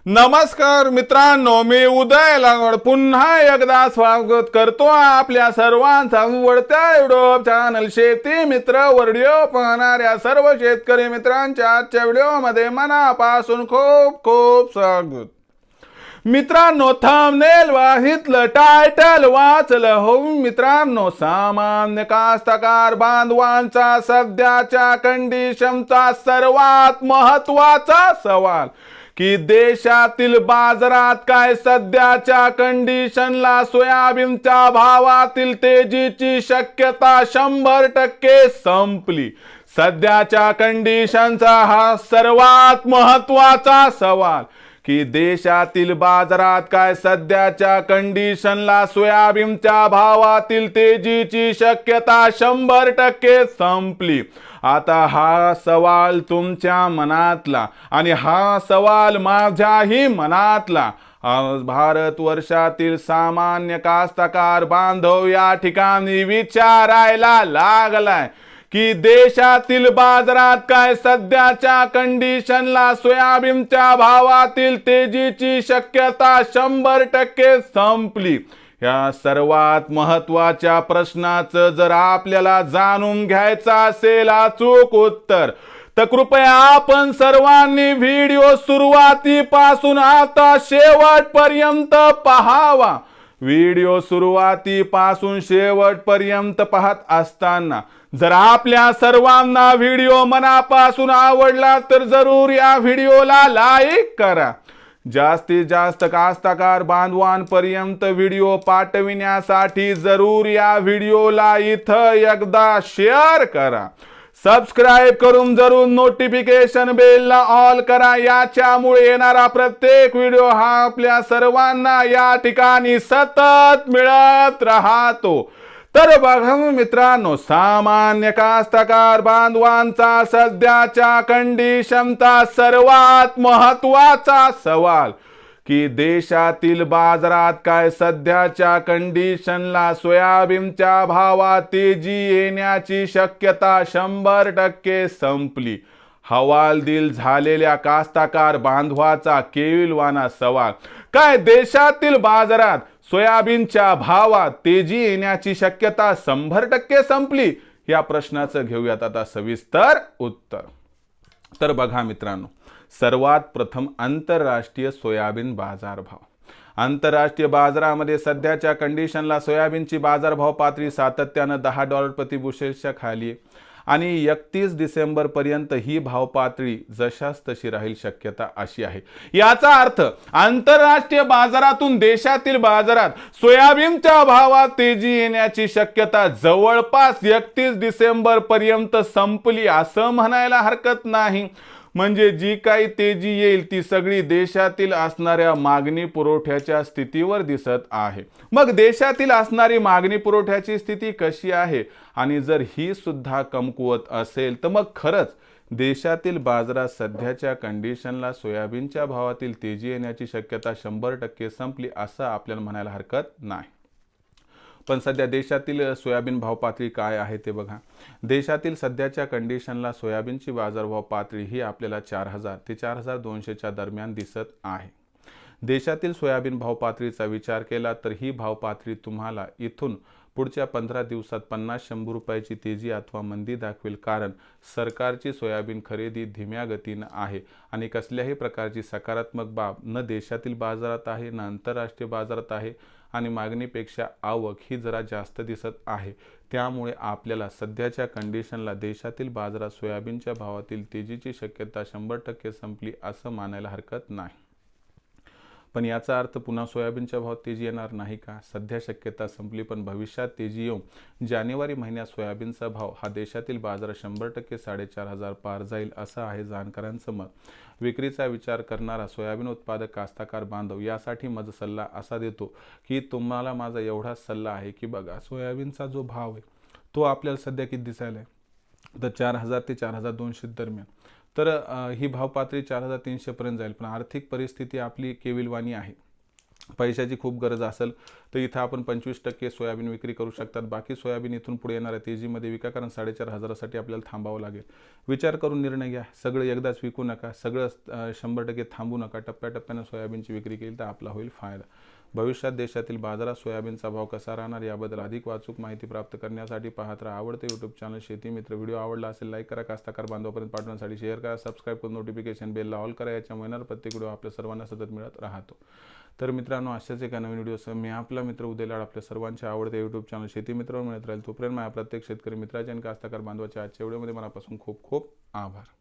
नमस्कार मित्रांनो, मी उदय लागवड पुन्हा एकदा स्वागत करतो आपल्या सर्वांचा आवडत्या युट्यूब चॅनल शेती मित्र व्हिडिओ पाहणाऱ्या सर्व शेतकरी मित्रांच्या आजच्या व्हिडिओमध्ये मनापासून खूप खूप स्वागत। मित्रांनो, थंबनेल वाहितलं, टायटल वाचलं हो मित्रांनो, सामान्य कास्तकार बांधवांचा सध्याच्या कंडिशनचा सर्वात महत्त्वाचा सवाल की देशातील बाजारात काय सध्याच्या कंडिशनला सोयाबीनच्या भावातील तेजीची शक्यता 100% संपली। सध्याच्या कंडिशनचा हा सर्वात महत्त्वाचा सवाल की देशातील बाजारात काय सध्याच्या कंडिशनला सोयाबीनच्या भावातील तेजीची शक्यता 100% संपली। आता हा सवाल तुमच्या मनातला आणि हा सवाल माझ्याही मनातला भारतवर्षातील सामान्य कास्तकार बांधव या ठिकाणी विचारायला लागलाय की देशातील बाजारात काय सध्याच्या कंडिशनला सोयाबीनच्या भावातील तेजीची शक्यता 100% संपली। या सर्वात महत्त्वाच्या प्रश्नाचं जर आपल्याला जाणून घ्यायचं असेल अचूक उत्तर, तर कृपया आपण सर्वांनी व्हिडिओ सुरुवातीपासून आता शेवटपर्यंत पाहावा। व्हिडिओ सुरुवातीपासून शेवटपर्यंत पाहत असताना जर आपल्या सर्वांना व्हिडिओ मनापासून आवडला तर जरूर या व्हिडिओला लाईक करा। जास्तीत जास्त कास्तकार बांधवांपर्यंत व्हिडिओ पाठविण्यासाठी जरूर या व्हिडिओला इथं एकदा शेअर करा। सबस्क्राइब करून जरूर नोटिफिकेशन बेलला ऑल करा, याच्यामुळे येणारा प्रत्येक व्हिडिओ हा आपल्या सर्वांना या ठिकाणी सतत मिळत राहतो। तर बघा मित्रांनो, सामान्य कास्तकार बांधवांचा सध्याच्या कंडिशनचा सर्वात महत्त्वाचा सवाल की देशातील बाजारात काय सध्याच्या कंडिशनला सोयाबीनच्या भावात तेजी येण्याची शक्यता 100% संपली। हवालदिल झालेल्या कास्तकार बांधवाचा केविलवाना सवाल, काय देशातील बाजारात सोयाबीनच्या भावात तेजी येण्याची शक्यता 100% संपली? या प्रश्नाचं घेऊयात आता सविस्तर उत्तर। तर बघा मित्रांनो, सर्वात प्रथम आंतरराष्ट्रीय सोयाबीन बाजारभाव। आंतरराष्ट्रीय बाजारामध्ये सध्याच्या कंडिशनला सोयाबीनची बाजारभाव पातळी सातत्याने $10 प्रति बुशेलच्या खाली आहे आणि 31 डिसेंबर पर्यंत ही भाव पातळी जशास तशी राहील शक्यता अशी आहे। याचा अर्थ आंतरराष्ट्रीय बाजारातून देशातील बाजारात सोयाबीनच्या भावात तेजी येण्याची शक्यता जवळपास 31 डिसेंबर पर्यंत संपली असं म्हणायला हरकत नाही। म्हणजे जी काही तेजी येईल ती सगळी देशातील असणाऱ्या मागणी पुरवठ्याच्या स्थितीवर दिसत आहे। मग देशातील असणारी मागणी पुरवठ्याची स्थिती कशी आहे आणि जर ही सुद्धा कमकुवत असेल तर मग खरंच देशातील बाजारात सध्याच्या कंडिशनला सोयाबीनच्या भावातील तेजी येण्याची शक्यता 100% संपली असं आपल्याला म्हणायला हरकत नाही। पण सध्या देशातील सोयाबीन भाव पातळी काय आहे ते बघा। देशातील सध्याच्या कंडिशनला सोयाबीनची बाजारभाव पातळी ही आपल्याला 4000 ते 4200च्या दरम्यान दिसत आहे। देशातील सोयाबीन भाव पातळीचा विचार केला तर ही भाव पातळी तुम्हाला इथून पुढच्या 15 दिवसात 50-100 रुपयाची तेजी अथवा मंदी दाखवेल, कारण सरकारची सोयाबीन खरेदी धीम्या गतीने आहे आणि कसल्याही प्रकारची सकारात्मक बाब न देशातील बाजारात आहे न आंतरराष्ट्रीय बाजारात आहे आणि मागणीपेक्षा आवक ही जरा जास्त दिसत आहे। त्यामुळे आपल्याला सध्याच्या कंडिशनला देशातील बाजारात सोयाबीनच्या भावातील तेजीची शक्यता 100% संपली असं मानायला हरकत नाही। पण याचा अर्थ पुन्हा सोयाबीनच्या भावात तेजी येणार नाही का? सध्या शक्यता संपली पण भविष्यात तेजी येऊन जानेवारी महिन्यात सोयाबीनचा भाव हा देशातील बाजारात 100% 4500 पार जाईल असं आहे जाणकारांचं मत। विक्रीचा विचार करणारा सोयाबीन उत्पादक कास्तकार बांधव यासाठी माझा सल्ला असा देतो की तुम्हाला माझा एवढाच सल्ला आहे की बघा, सोयाबीनचा जो भाव आहे तो आपल्याला सध्या किती दिसायला आहे तर 4000 ते 4200 दरम्यान। तर ही भाव पातळी 4300 पर्यंत जाईल, पण आर्थिक परिस्थिती आपली केविलवाणी आहे पैशाची खूप गरज असेल तर इथं आपण 25% सोयाबीन विक्री करू शकतात. बाकी सोयाबीन इथून पुढे येणाऱ्या तेजीमध्ये विका, कारण 4,500साठी आपल्याला थांबावं लागेल. विचार करून निर्णय घ्या. सगळं एकदाच विकू नका, सगळं 100% थांबू नका. टप्प्याटप्प्यानं सोयाबीनची विक्री केली तर आपला होईल फायदा. भविष्यात देशातील बाजारात सोयाबीनचा भाव कसा राहणार याबद्दल अधिक वाचूक माहिती प्राप्त करण्यासाठी पाहत राहा आवडते यूट्यूब चॅनल शेती मित्र. व्हिडिओ आवडला असेल लाईक करा, कास्तकार बांधवापर्यंत पाठवण्यासाठी शेअर करा, सबस्क्राईब करून नोटिफिकेशन बेलला ऑल करा. याच्यामुळे येणार प्रत्येक व्हिडिओ आपल्या सर्वांना सतत मिळत राहतो. तर मित्रांनो, अशाच एका नवीन व्हिडिओसह मी आपला मित्र उदय लाड आपल्या सर्वांच्या आवडते यूट्यूब चॅनल शेती मित्रावर मिळत राहील. तोपर्यंत माझ्या प्रत्येक शेतकरी मित्राच्या आणि कास्तकार बांधवाच्या आजच्या व्हिडिओमध्ये मनापासून खूप खूप आभार.